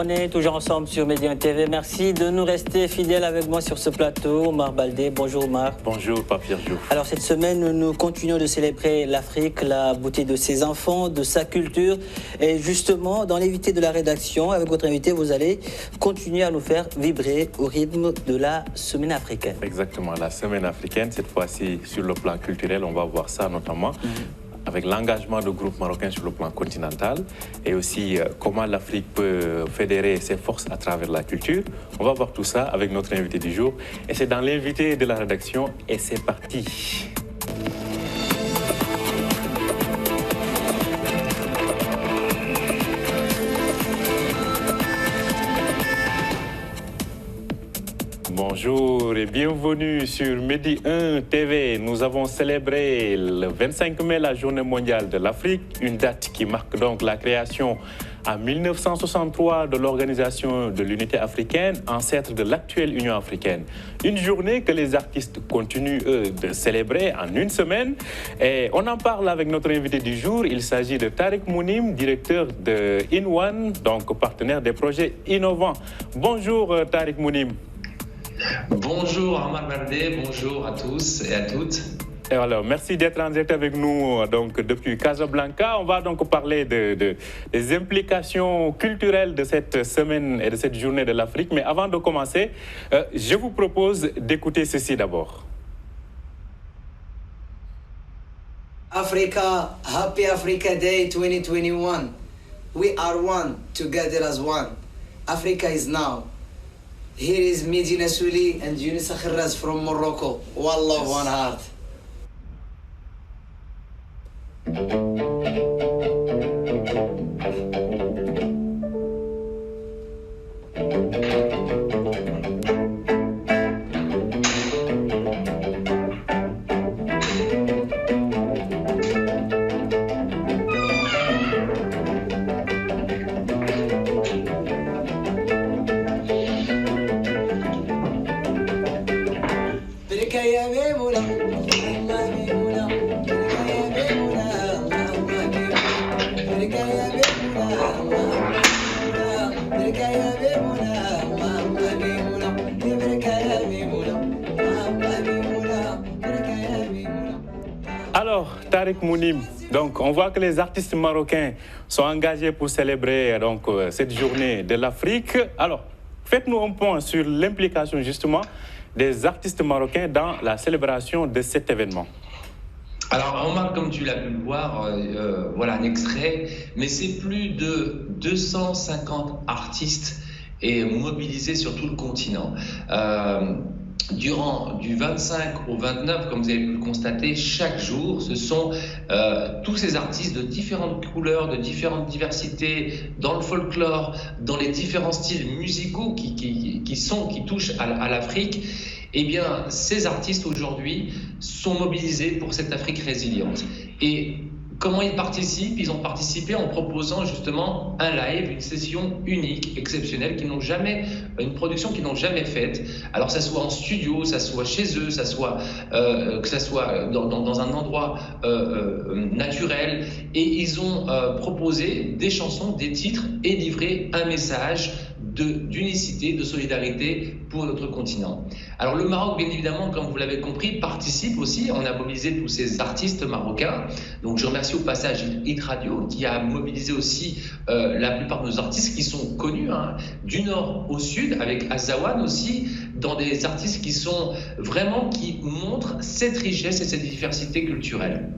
On est toujours ensemble sur Média TV. Merci de nous rester fidèles avec moi sur ce plateau. Omar Baldé, bonjour Omar. Bonjour Pape Diouf. Alors cette semaine, nous continuons de célébrer l'Afrique, la beauté de ses enfants, de sa culture. Et justement, dans l'invité de la rédaction, avec votre invité, vous allez continuer à nous faire vibrer au rythme de la semaine africaine. Exactement, la semaine africaine, cette fois-ci sur le plan culturel, on va voir ça notamment. Avec l'engagement du groupe marocain sur le plan continental et aussi comment l'Afrique peut fédérer ses forces à travers la culture. On va voir tout ça avec notre invité du jour. Et c'est dans l'invité de la rédaction et c'est parti. Bonjour et bienvenue sur Medi 1 TV. Nous avons célébré le 25 mai la Journée mondiale de l'Afrique, une date qui marque donc la création en 1963 de l'Organisation de l'Unité africaine, ancêtre de l'actuelle Union africaine. Une journée que les artistes continuent, eux, de célébrer en une semaine. Et on en parle avec notre invité du jour. Il s'agit de Tariq Mounim, directeur de InOne, donc partenaire des projets innovants. Bonjour Tariq Mounim. Bonjour Omar Baldé, bonjour à tous et à toutes. Et alors, merci d'être en direct avec nous donc, depuis Casablanca. On va donc parler des implications culturelles de cette semaine et de cette journée de l'Afrique. Mais avant de commencer, je vous propose d'écouter ceci d'abord. Africa, Happy Africa Day 2021. We are one, together as one. Africa is now. Here is Mehdi Nassouli and Younes Kharraz from Morocco. One love, one heart. Alors, Tariq Mounim, donc on voit que les artistes marocains sont engagés pour célébrer donc, cette journée de l'Afrique. Alors, faites-nous un point sur l'implication justement des artistes marocains dans la célébration de cet événement. Alors Omar, comme tu l'as pu le voir, voilà un extrait, mais c'est plus de 250 artistes et mobilisés sur tout le continent. Durant du 25 au 29, comme vous avez pu le constater, chaque jour, ce sont tous ces artistes de différentes couleurs, de différentes diversités, dans le folklore, dans les différents styles musicaux qui touchent à l'Afrique. Eh bien, ces artistes aujourd'hui sont mobilisés pour cette Afrique résiliente. Et comment ils participent? Ils ont participé en proposant justement un live, une session unique, exceptionnelle, une production qu'ils n'ont jamais faite. Alors, ça soit en studio, ça soit chez eux, que ça soit dans un endroit naturel. Et ils ont proposé des chansons, des titres et livré un message d'unicité, de solidarité pour notre continent. Alors le Maroc, bien évidemment, comme vous l'avez compris, participe aussi. On a mobilisé tous ces artistes marocains. Donc je remercie au passage Hit Radio qui a mobilisé aussi la plupart de nos artistes qui sont connus du nord au sud, avec Azawan aussi, dans des artistes qui montrent cette richesse et cette diversité culturelle.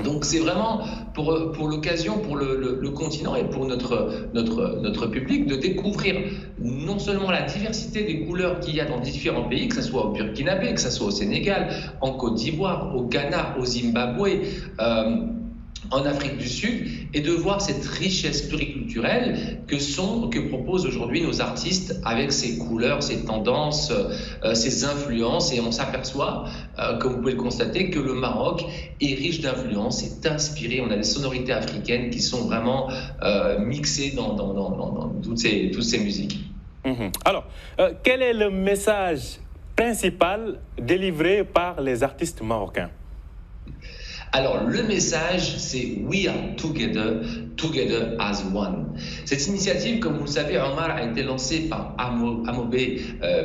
Donc c'est vraiment pour l'occasion, pour le continent et pour notre public de découvrir non seulement la diversité des couleurs qu'il y a dans différents pays, que ce soit au Burkinabé, que ce soit au Sénégal, en Côte d'Ivoire, au Ghana, au Zimbabwe, en Afrique du Sud, et de voir cette richesse pluriculturelle que proposent aujourd'hui nos artistes avec ces couleurs, ces tendances, ces influences. Et on s'aperçoit, comme vous pouvez le constater, que le Maroc est riche d'influences, est inspiré. On a des sonorités africaines qui sont vraiment mixées dans toutes ces musiques. Alors, quel est le message principal délivré par les artistes marocains? Alors, le message, c'est We are together, together as one. Cette initiative, comme vous le savez, Omar, a été lancée par Amobe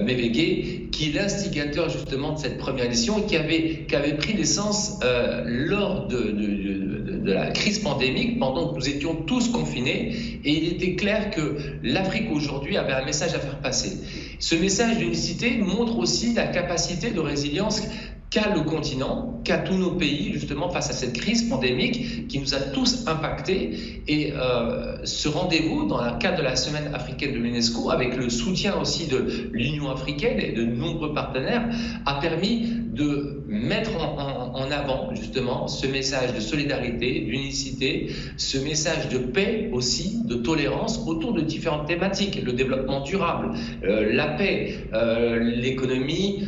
Mebege, qui est l'instigateur justement de cette première édition et qui avait pris naissance lors de la crise pandémique, pendant que nous étions tous confinés. Et il était clair que l'Afrique aujourd'hui avait un message à faire passer. Ce message d'unicité montre aussi la capacité de résilience qu'a le continent, qu'a tous nos pays, justement, face à cette crise pandémique qui nous a tous impactés. Et ce rendez-vous, dans le cadre de la Semaine africaine de l'UNESCO, avec le soutien aussi de l'Union africaine et de nombreux partenaires, a permis de mettre en avant, justement, ce message de solidarité, d'unicité, ce message de paix aussi, de tolérance, autour de différentes thématiques, le développement durable, la paix, l'économie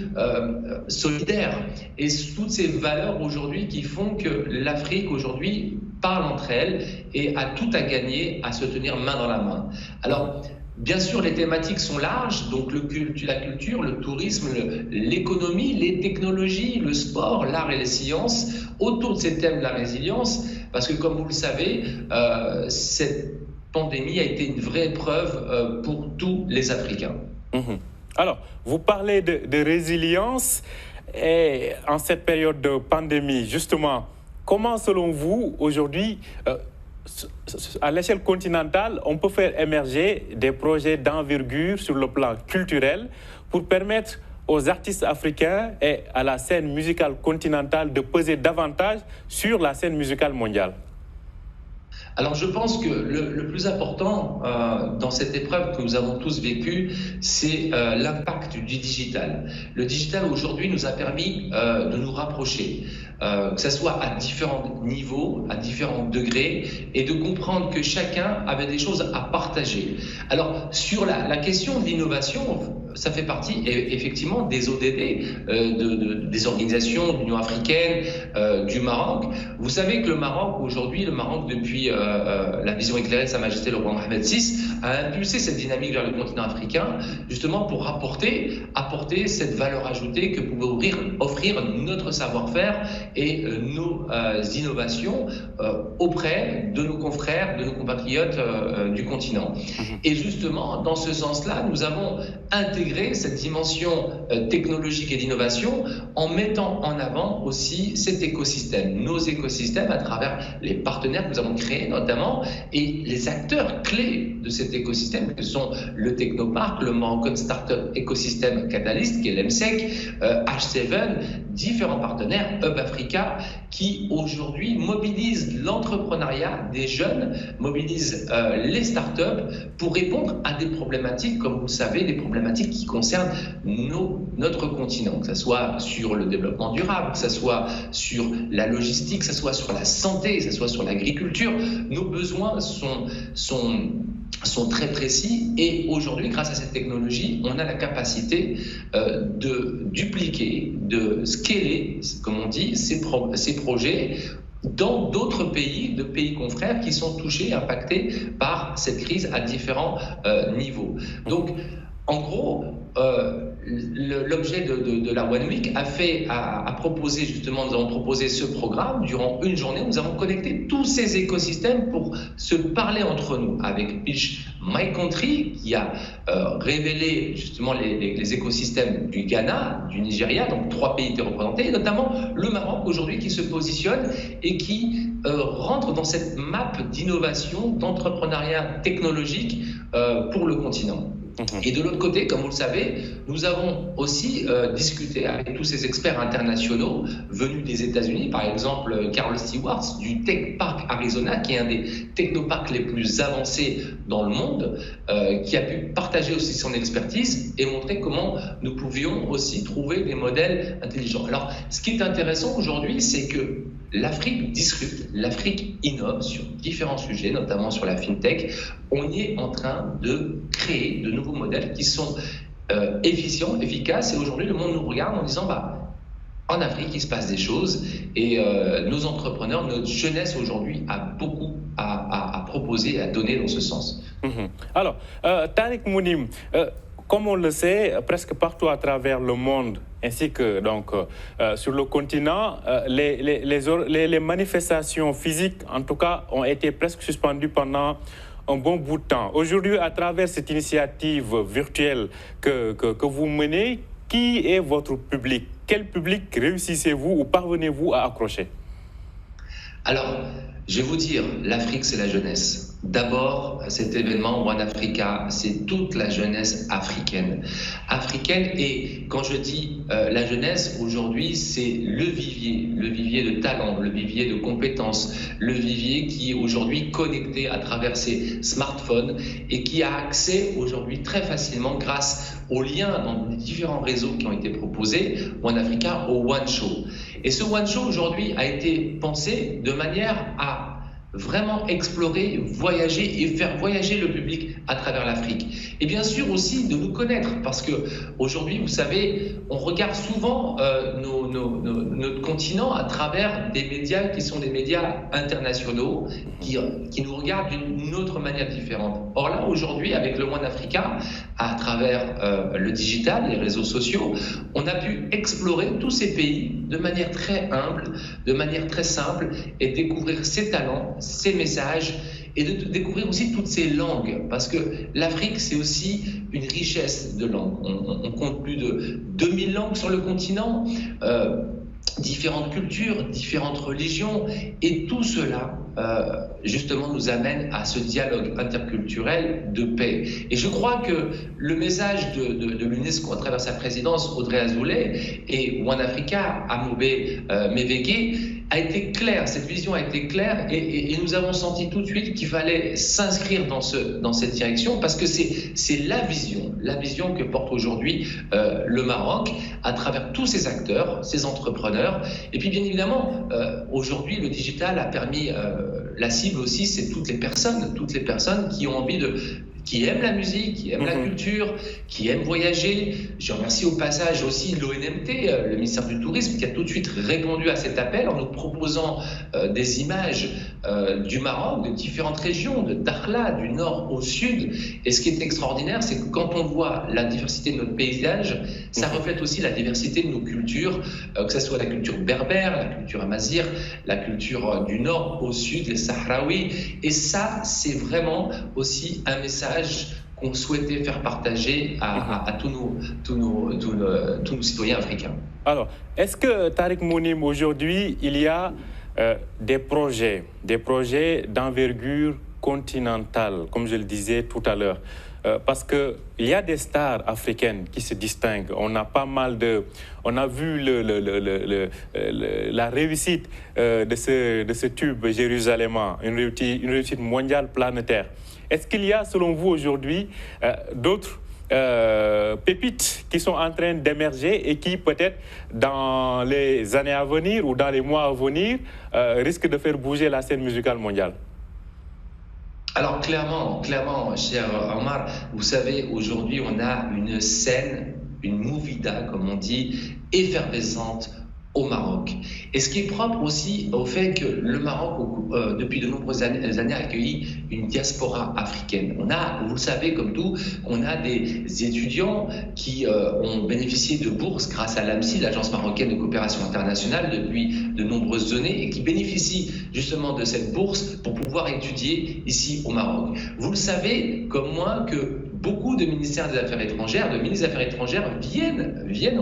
solidaire. Et toutes ces valeurs aujourd'hui qui font que l'Afrique aujourd'hui parle entre elles et a tout à gagner à se tenir main dans la main. Alors, bien sûr, les thématiques sont larges, donc la culture, le tourisme, l'économie, les technologies, le sport, l'art et les sciences, autour de ces thèmes de la résilience, parce que comme vous le savez, cette pandémie a été une vraie épreuve pour tous les Africains. Alors, vous parlez de résilience. Et en cette période de pandémie, justement, comment, selon vous, aujourd'hui, à l'échelle continentale, on peut faire émerger des projets d'envergure sur le plan culturel pour permettre aux artistes africains et à la scène musicale continentale de peser davantage sur la scène musicale mondiale? Alors je pense que le plus important dans cette épreuve que nous avons tous vécue, c'est l'impact du digital. Le digital aujourd'hui nous a permis de nous rapprocher, que ce soit à différents niveaux, à différents degrés, et de comprendre que chacun avait des choses à partager. Alors sur la question de l'innovation, ça fait partie effectivement des ODD, des organisations de l'Union africaine, du Maroc. Vous savez que le Maroc aujourd'hui, depuis la vision éclairée de Sa Majesté le roi Mohamed VI, a impulsé cette dynamique vers le continent africain, justement pour apporter cette valeur ajoutée que pouvait offrir notre savoir-faire et nos innovations auprès de nos confrères, de nos compatriotes du continent. Et justement, dans ce sens-là, nous avons intégré cette dimension technologique et d'innovation en mettant en avant aussi cet écosystème, nos écosystèmes à travers les partenaires que nous avons créés notamment et les acteurs clés de cet écosystème que sont le Technopark, le Moroccan Startup Ecosystem Catalyst qui est l'EMSEC, H7, différents partenaires, Hub Africa qui aujourd'hui mobilisent l'entrepreneuriat des jeunes, mobilisent les startups pour répondre à des problématiques, comme vous le savez, des problématiques qui concernent notre continent, que ce soit sur le développement durable, que ce soit sur la logistique, que ce soit sur la santé, que ce soit sur l'agriculture. Nos besoins sont très précis et aujourd'hui, grâce à cette technologie, on a la capacité de dupliquer, de scaler, comme on dit, ces projets dans d'autres pays, de pays confrères qui sont touchés, impactés par cette crise à différents niveaux. Donc, en gros, l'objet de la One Week a proposé justement, nous avons proposé ce programme durant une journée. Nous avons connecté tous ces écosystèmes pour se parler entre nous avec Pitch My Country qui a révélé justement les écosystèmes du Ghana, du Nigeria, donc 3 pays étaient représentés, et notamment le Maroc aujourd'hui qui se positionne et qui rentre dans cette map d'innovation, d'entrepreneuriat technologique pour le continent. Et de l'autre côté, comme vous le savez, nous avons aussi discuté avec tous ces experts internationaux venus des États-Unis, par exemple Carl Stewart du Tech Park Arizona, qui est un des technoparks les plus avancés dans le monde, qui a pu partager aussi son expertise et montrer comment nous pouvions aussi trouver des modèles intelligents. Alors, ce qui est intéressant aujourd'hui, c'est que l'Afrique disrupte, l'Afrique innove sur différents sujets, notamment sur la FinTech. On y est en train de créer de nouveaux modèles qui sont efficients, efficaces. Et aujourd'hui, le monde nous regarde en disant en Afrique, il se passe des choses. Et nos entrepreneurs, notre jeunesse aujourd'hui a beaucoup à proposer et à donner dans ce sens. Alors, Tariq Mounim, comme on le sait, presque partout à travers le monde, ainsi que donc, sur le continent, les manifestations physiques, en tout cas, ont été presque suspendues pendant un bon bout de temps. Aujourd'hui, à travers cette initiative virtuelle que vous menez, qui est votre public? Quel public réussissez-vous ou parvenez-vous à accrocher? Alors, je vais vous dire, l'Afrique, c'est la jeunesse. D'abord, cet événement One Africa, c'est toute la jeunesse africaine. Et quand je dis la jeunesse, aujourd'hui, c'est le vivier de talent, le vivier de compétences, le vivier qui est aujourd'hui connecté à travers ses smartphones et qui a accès aujourd'hui très facilement grâce aux liens dans les différents réseaux qui ont été proposés, One Africa au One Show. Et ce One Show aujourd'hui a été pensé de manière à vraiment explorer, voyager et faire voyager le public à travers l'Afrique. Et bien sûr aussi de nous connaître, parce que aujourd'hui, vous savez, on regarde souvent notre continent à travers des médias qui sont des médias internationaux, qui nous regardent d'une autre manière différente. Or là, aujourd'hui, avec le One Africa, à travers le digital, les réseaux sociaux, on a pu explorer tous ces pays de manière très humble, de manière très simple, et découvrir ces talents, ces messages, et de découvrir aussi toutes ces langues, parce que l'Afrique, c'est aussi une richesse de langues. On compte plus de 2000 langues sur le continent, différentes cultures, différentes religions, et tout cela, justement, nous amène à ce dialogue interculturel de paix. Et je crois que le message de l'UNESCO à travers sa présidence, Audrey Azoulay, et One Africa, Amobe Mevege, a été clair, cette vision a été claire, et nous avons senti tout de suite qu'il fallait s'inscrire dans cette direction, parce que c'est la vision que porte aujourd'hui le Maroc à travers tous ses acteurs, ses entrepreneurs. Et puis bien évidemment, aujourd'hui le digital a permis, la cible aussi, c'est toutes les personnes qui ont envie qui aiment la musique, qui aiment la culture, qui aiment voyager. Je remercie au passage aussi l'ONMT, le ministère du Tourisme, qui a tout de suite répondu à cet appel en nous proposant des images du Maroc, de différentes régions, de Dakhla, du nord au sud. Et ce qui est extraordinaire, c'est que quand on voit la diversité de notre paysage, ça reflète aussi la diversité de nos cultures, que ce soit la culture berbère, la culture amazigh, la culture du nord au sud, les Sahraouis. Et ça, c'est vraiment aussi un message qu'on souhaitait faire partager à tous nos citoyens africains. Alors, est-ce que Tariq Mounim, aujourd'hui, il y a des projets d'envergure continentale, comme je le disais tout à l'heure, parce qu'il y a des stars africaines qui se distinguent. On a pas mal on a vu la réussite de ce tube jérusalémien, une réussite mondiale planétaire. Est-ce qu'il y a, selon vous, aujourd'hui, d'autres pépites qui sont en train d'émerger et qui, peut-être, dans les années à venir ou dans les mois à venir, risquent de faire bouger la scène musicale mondiale? Alors, clairement, cher Omar, vous savez, aujourd'hui, on a une scène, une movida, comme on dit, effervescente au Maroc. Et ce qui est propre aussi au fait que le Maroc, depuis de nombreuses années, a accueilli une diaspora africaine. On a, vous le savez comme tout, on a des étudiants qui ont bénéficié de bourses grâce à l'AMSI, l'Agence marocaine de coopération internationale, depuis de nombreuses années, et qui bénéficient justement de cette bourse pour pouvoir étudier ici au Maroc. Vous le savez comme moi que beaucoup de ministères des Affaires étrangères, de ministres des Affaires étrangères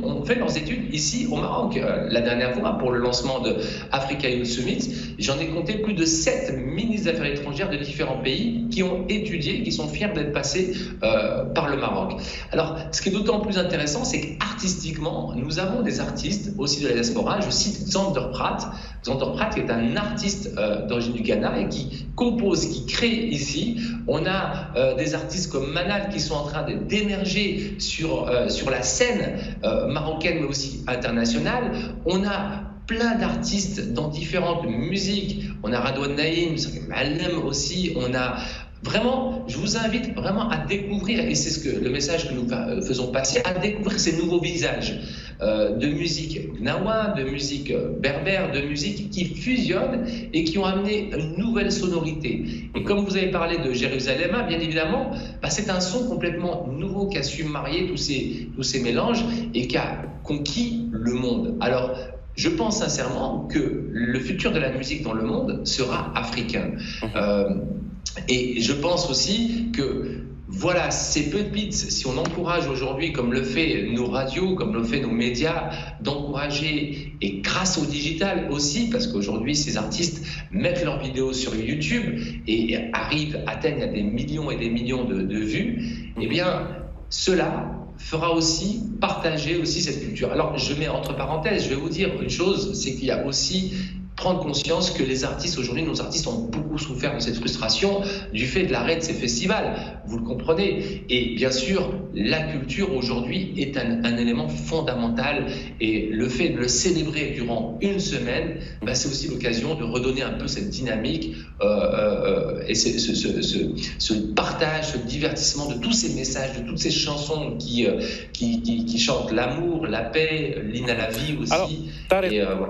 ont fait leurs études ici au Maroc. La dernière fois, pour le lancement de Africa Youth Summit, j'en ai compté plus de 7 ministres des Affaires étrangères de différents pays qui ont étudié, qui sont fiers d'être passés par le Maroc. Alors, ce qui est d'autant plus intéressant, c'est qu'artistiquement, nous avons des artistes aussi de la diaspora. Je cite Xander Pratt. Xander Pratt est un artiste d'origine du Ghana et qui compose, qui crée ici. On a des artistes comme Manal qui sont en train d'émerger sur la scène marocaine mais aussi internationale. On a plein d'artistes dans différentes musiques. On a Radouane Naïm, Malem aussi. On a vraiment, je vous invite vraiment à découvrir, et c'est le message que nous faisons passer, à découvrir ces nouveaux visages. de musique gnawa, de musique berbère, de musique qui fusionnent et qui ont amené une nouvelle sonorité. Et comme vous avez parlé de Jérusalem, bien évidemment, c'est un son complètement nouveau qui a su marier tous ces mélanges et qui a conquis le monde. Alors, je pense sincèrement que le futur de la musique dans le monde sera africain. Et je pense aussi que voilà, ces pépites, si on encourage aujourd'hui, comme le fait nos radios, comme le fait nos médias, d'encourager, et grâce au digital aussi, parce qu'aujourd'hui, ces artistes mettent leurs vidéos sur YouTube et atteignent des millions et des millions de vues, eh bien, cela fera aussi partager aussi cette culture. Alors, je mets entre parenthèses, je vais vous dire une chose, c'est qu'il y a aussi prendre conscience que les artistes aujourd'hui, nos artistes ont beaucoup souffert de cette frustration du fait de l'arrêt de ces festivals, vous le comprenez. Et bien sûr, la culture aujourd'hui est un élément fondamental et le fait de le célébrer durant une semaine, c'est aussi l'occasion de redonner un peu cette dynamique et ce partage, ce divertissement de tous ces messages, de toutes ces chansons qui chantent l'amour, la paix, l'hymne à la vie aussi. Alors,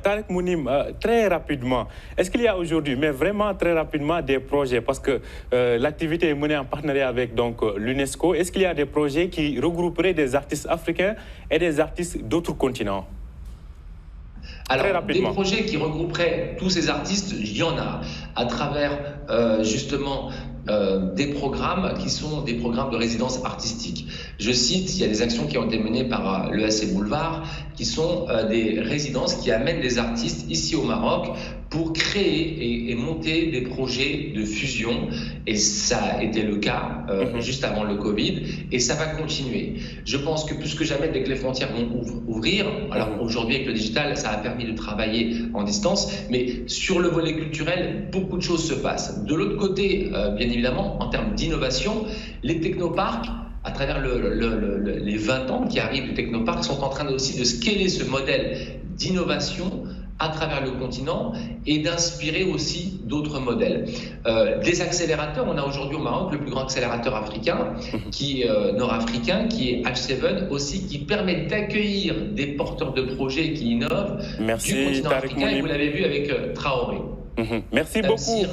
Tarek Mounim, très rapidement, est-ce qu'il y a aujourd'hui, mais vraiment très rapidement, des projets, parce que l'activité est menée en partenariat avec l'UNESCO, est-ce qu'il y a des projets qui regrouperaient des artistes africains et des artistes d'autres continents? Alors, des projets qui regrouperaient tous ces artistes, il y en a, à travers justement des programmes qui sont des programmes de résidence artistique. Je cite, il y a des actions qui ont été menées par l'ESC Boulevard, qui sont des résidences qui amènent des artistes ici au Maroc pour créer et monter des projets de fusion. Et ça a été le cas juste avant le Covid, et ça va continuer. Je pense que plus que jamais, dès que les frontières vont ouvrir, alors aujourd'hui avec le digital, ça a permis de travailler en distance, mais sur le volet culturel, beaucoup de choses se passent. De l'autre côté, bien évidemment, en termes d'innovation, les technoparks, à travers les 20 ans qui arrivent, les technoparks sont en train aussi de scaler ce modèle d'innovation à travers le continent et d'inspirer aussi d'autres modèles. Des accélérateurs, on a aujourd'hui au Maroc le plus grand accélérateur africain, nord-africain, qui est H7 aussi, qui permet d'accueillir des porteurs de projets qui innovent du continent africain, et vous l'avez vu avec Traoré. Merci beaucoup,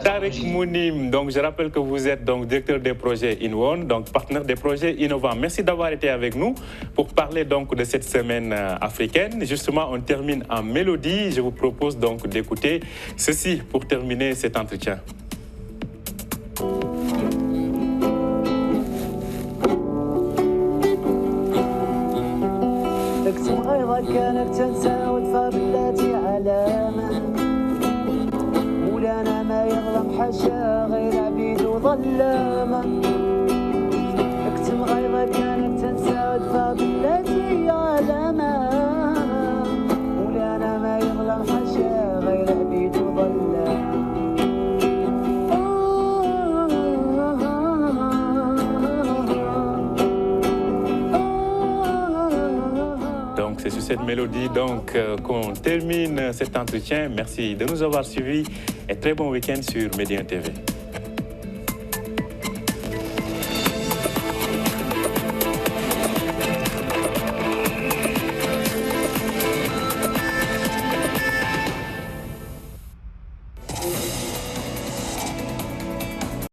Tarek Mounim. Donc, je rappelle que vous êtes directeur des projets InOne, donc partenaire des projets innovants. Merci d'avoir été avec nous pour parler de cette semaine africaine. Justement, on termine en mélodie. Je vous propose d'écouter ceci pour terminer cet entretien. مولانا ما يظلم حاشا غير عبيد وظلامة اكتم غيظة كانت تنسى ودفى بالتي علامة مولانا ما يظلم حاشا غير عبيد وظلامة. Donc c'est sur cette mélodie qu'on termine cet entretien. Merci de nous avoir suivis et très bon week-end sur Média TV.